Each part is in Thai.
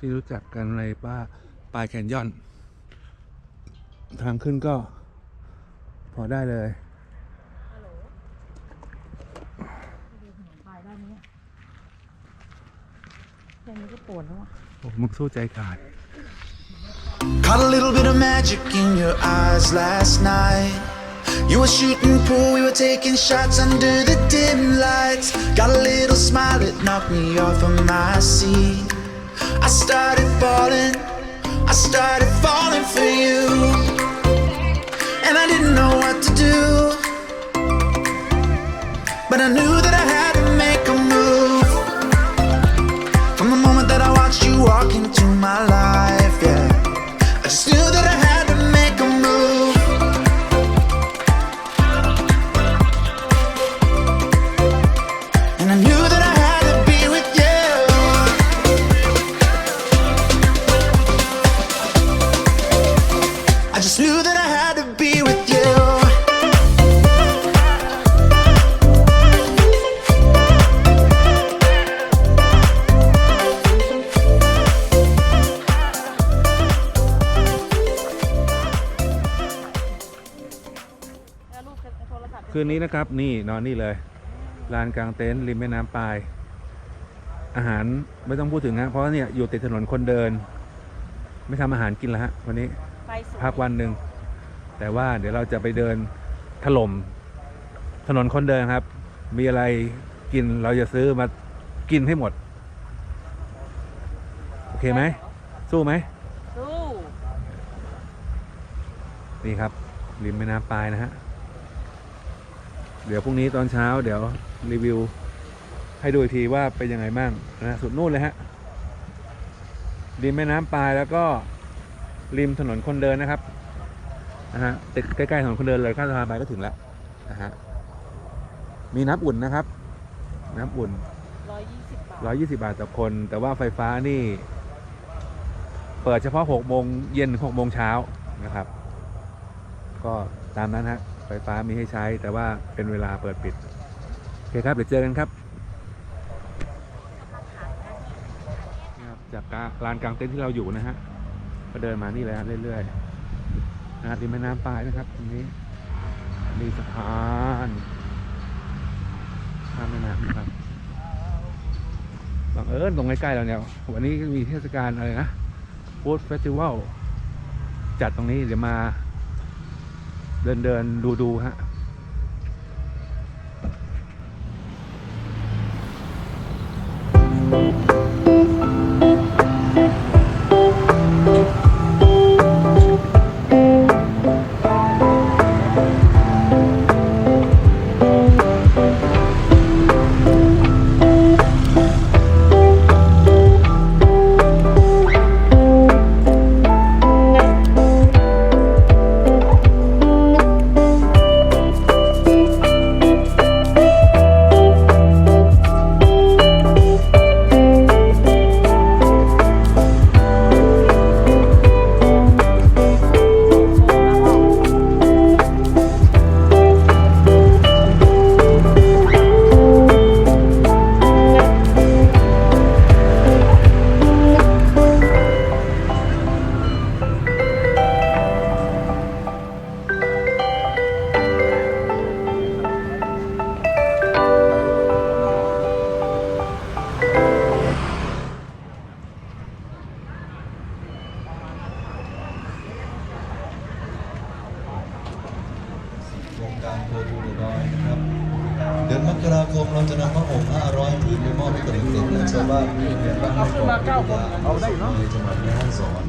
ที่รู้จักกันในปลายแคนยอนทางขึ้นก็พอได้เลยมึงสู้ใจขาด Caught a little bit of magic in your eyes last night. You were shooting pool, we were taking shots under the dim lights. Got a little smile that knocked me off of my seat. I started falling for you. And I didn't know what to do. But I knew that I had to make a move. From the moment that I watched you walk into my life, yeah, I just knew that I had to make a move. And I knew that I had to be with you. I just knew that I had to be with you.คืนนี้นะครับนี่นอนนี่เลยลานกลางเต็นท์ริมแม่น้ำปายอาหารไม่ต้องพูดถึงฮะเพราะเนี่ยอยู่ติดถนนคนเดินไม่ทำอาหารกินแล้วฮะวันนี้พักวันหนึ่งแต่ว่าเดี๋ยวเราจะไปเดินถล่มถนนคนเดินครับมีอะไรกินเราจะซื้อมากินให้หมดโอเคไหมสู้ไหมสู้นี่ครับริมแม่น้ำปายนะฮะเดี๋ยวพรุ่งนี้ตอนเช้าเดี๋ยวรีวิวให้ดูอีกทีว่าเป็นยังไงบ้างนะสุดนู่นเลยฮะริมแม่น้ำปายแล้วก็ริมถนนคนเดินนะครับนะฮะติดใกล้ๆถนนคนเดินเลยข้ามสะพานไปก็ถึงแล้วนะฮะมีน้ำอุ่นนะครับน้ำอุ่น120 บาทต่อคนแต่ว่าไฟฟ้านี่เปิดเฉพาะ6 โมงเย็น6 โมงเช้านะครับก็ตามนั้นฮะไฟฟ้ามีให้ใช้แต่ว่าเป็นเวลาเปิดปิดโอเคครับเดี๋ยวเจอกันครับจากลานกลางเต็นท์ที่เราอยู่นะฮะก็เดินมานี่เลยฮะเรื่อยๆนะริมแม่น้ำปายนะครับตรงนี้มีสะพานข้ามแม่น้ำนะครับบังเอิญตรงใกล้ๆเราเนี่ยวันนี้มีเทศกาลอะไรนะฟู้ดเฟสติวัลจัดตรงนี้เดี๋ยวมาเดินดูฮะเดือนมกราคมเราจะนำผ้าห่ม500 ผืนไปมอบให้กับเด็กๆและชาวบ้านที่เรียนบ้านไม่ก่อเอาได้เนาะในจังหวัดแม่ฮ่องสอน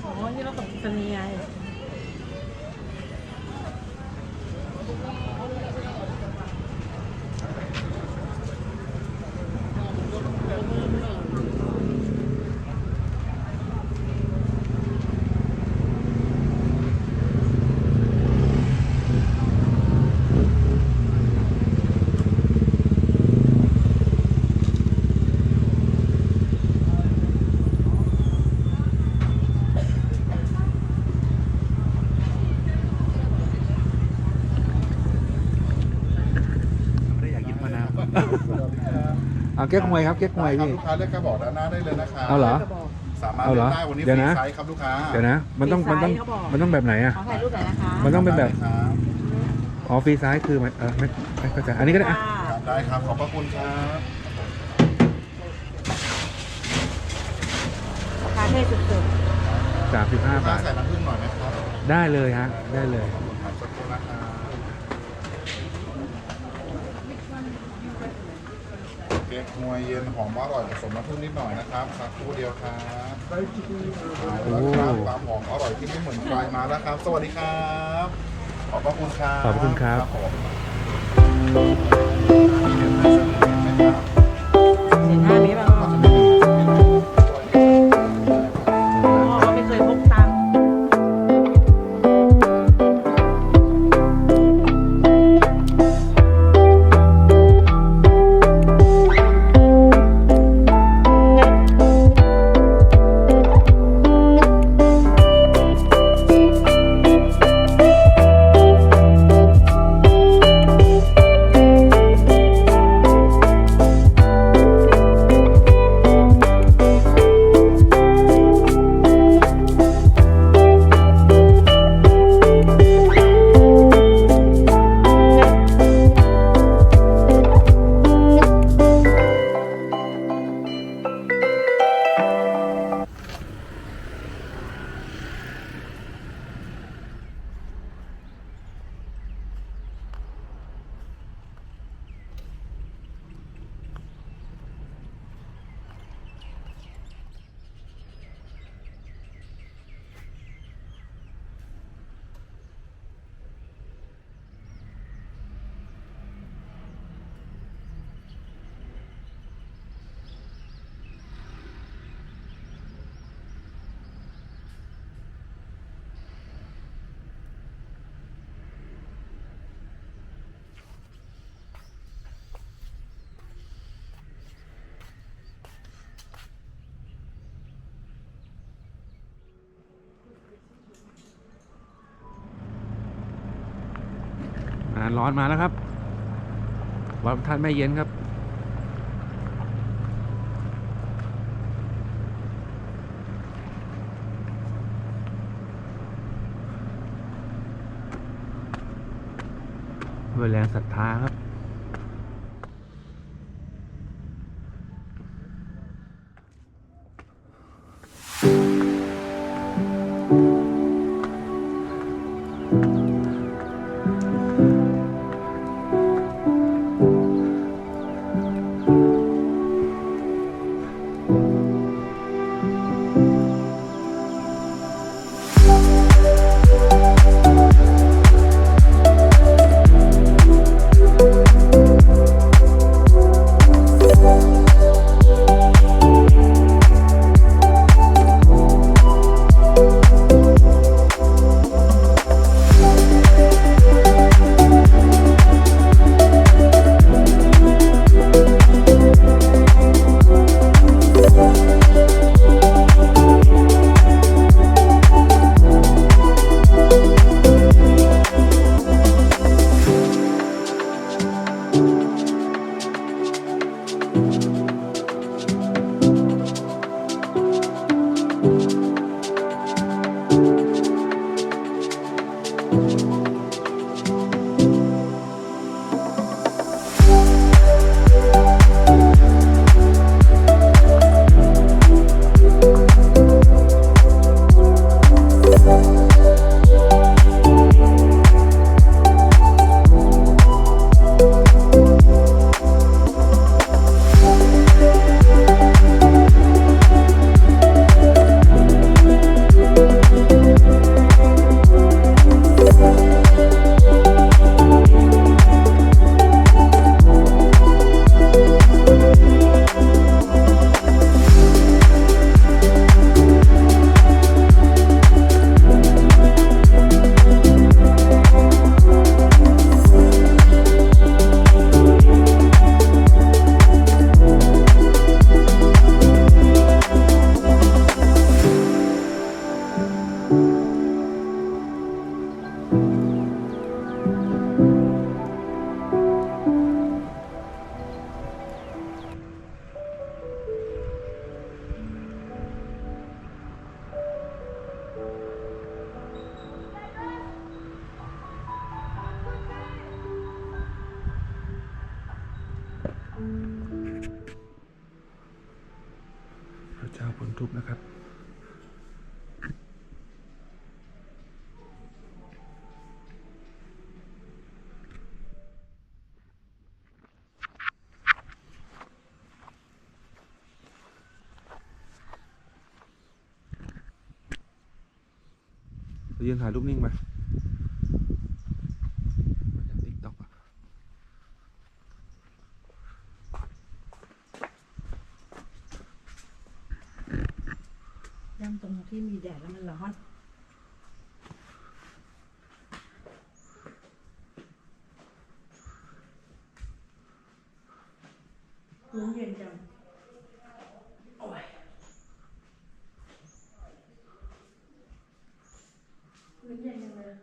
อ๋อนี่เรากับสนีไงไม่ได้อยากกินมะนาวเอาเก๊กฮวยครับเก๊กฮวยพี่ ลูกค้าเลือกกระบอกด้านหน้าได้เลยนะคะ เอาเหรอ สามารถ เอาเหร เลื อ อกได้วันนี้ฟ เดี๋ยว รี นะ ไซส์ครับลูกค้า เดี๋ยวนะมันต้องแบบไหนอ่ะ ขอถ่ายรูปหน่อยนะคะ มันต้องเป็นแบบ ได้ครับ อ๋อฟรีไซส์คือมันไม่เข้าใจอันนี้ก็ได้อะ ครับได้ครับขอบพระคุณครับ ราคาเท่สุด 35 ลูกค้า บาท ใส่น้ำผึ้งหน่อยไหมครับ ได้เลยฮะได้เลย ครับสักครู่นะครับเก๊กฮวยเย็นหอมอร่อยผสมน้ำผึ้งนิดหน่อยนะครับสักครู่เดียวครับแล้วครับความหอมอร่อยที่ไม่เหมือนใครมาแล้วครับ สวัสดีครับขอบพระคุณครับ ขอบคุณครับ ผม ๆเห็นหน้านี้ป่ะพ่อไม่เคยพกตังค์ ร้อนมาแล้วครับวัดท่านแม่เย็นครับด้วยแรงศรัทธาครับ YouTube นะครับไปยืนถ่ายรูปนิ่งไปติ๊กต็อก ย่ำตรงที่มีแดดแล้วมันร้อนพื้นเย็นจังโอ้ยพื้นเย็นจังเลย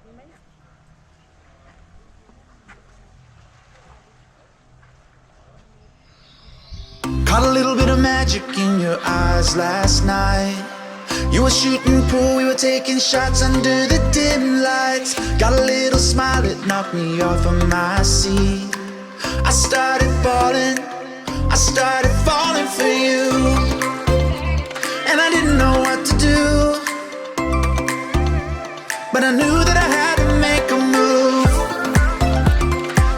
มีไหมเนี่ย Caught a little bit of magic in your eyes last night. You were shooting pool, we were taking shots under the dim lights. Got a little smile that knocked me off of my seat. I started falling for you. And I didn't know what to do. But I knew that I had to make a move.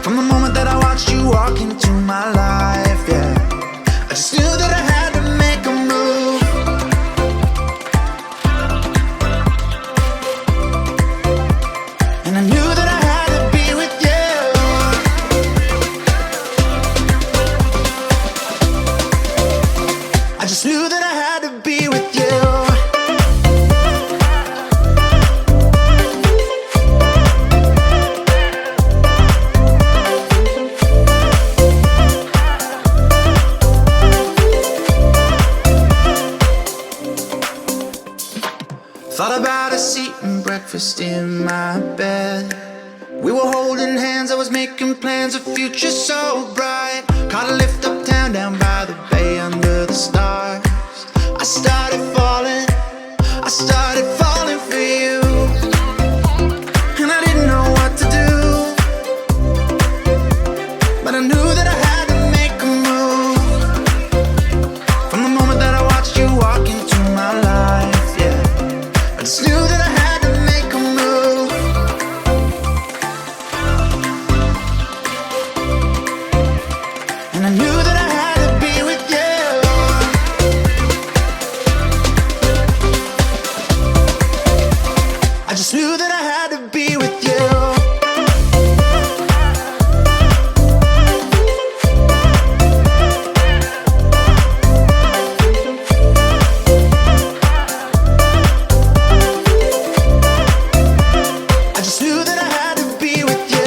From the moment that I watched you walk into my life, yeah. I just knew that I had to make a move. Thought about us eating breakfast in my bed. We were holding hands, I was making plans, a future so bright. Caught a lift uptown, down by the bay under the stars. I started falling for you. And I didn't know what to do, but I knew that I had to make a move. From the moment that I watched you walk into my life, yeah, I just knew that I had to make a move. And I knew that I had to be with you. I just knew that I had to be with you. I just knew that I had to be with you.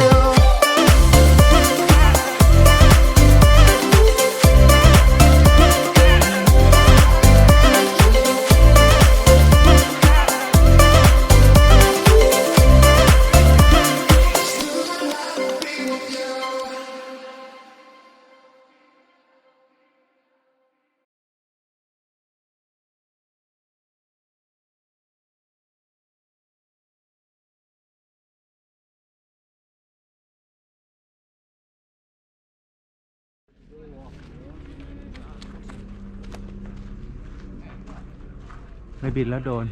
ไม่บินแล้วโดน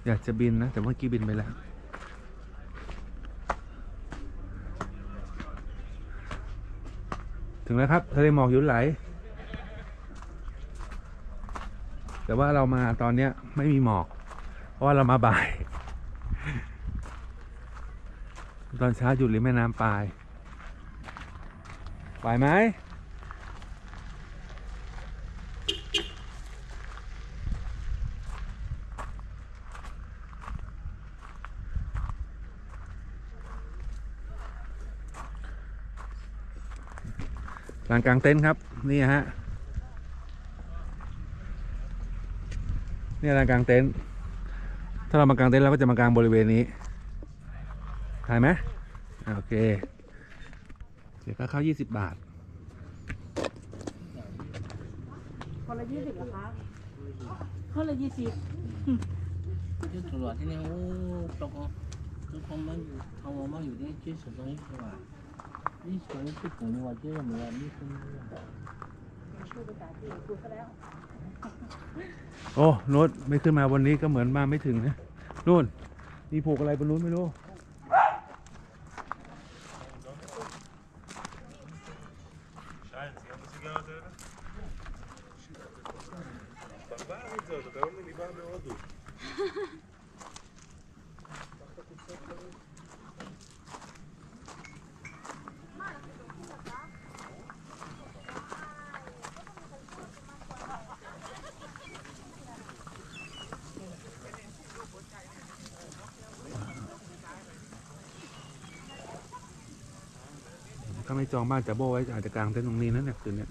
อยากจะบินนะแต่เมื่อกี้บินไปแล้ว ถึงแล้วครับทะเลหมอกหยุดไหล แต่ว่าเรามาตอนเนี้ยไม่มีหมอก เพราะว่าเรามาบ่าย ตอนเช้าอยู่ริมแม่น้ำปายไหวไหมลานกลางเต็นท์ครับนี่ฮะนี่ลานกลางเต็นท์ถ้าเรามากางเต็นท์เราก็จะมากางบริเวณนี้ถ่ายไหมโอเคเดี๋ยวค่าเข้า20 บาท คนละ20เหรอคะคนละ20就走了，天天我糟糕，这他们有他们有点接触东西是吧？你说你去公园话，这个没有，你说没有。 โอ้โน้ตไม่ขึ้นมาวันนี้ก็เหมือนมาไม่ถึงนะนู่นมีผูกอะไรบนนู้นไม่รู้ถ้าไม่จองบ้านจะโบ้ไว้อาจจะกางเต็นท์ตรงนี้นะเนี่ยคืนนี้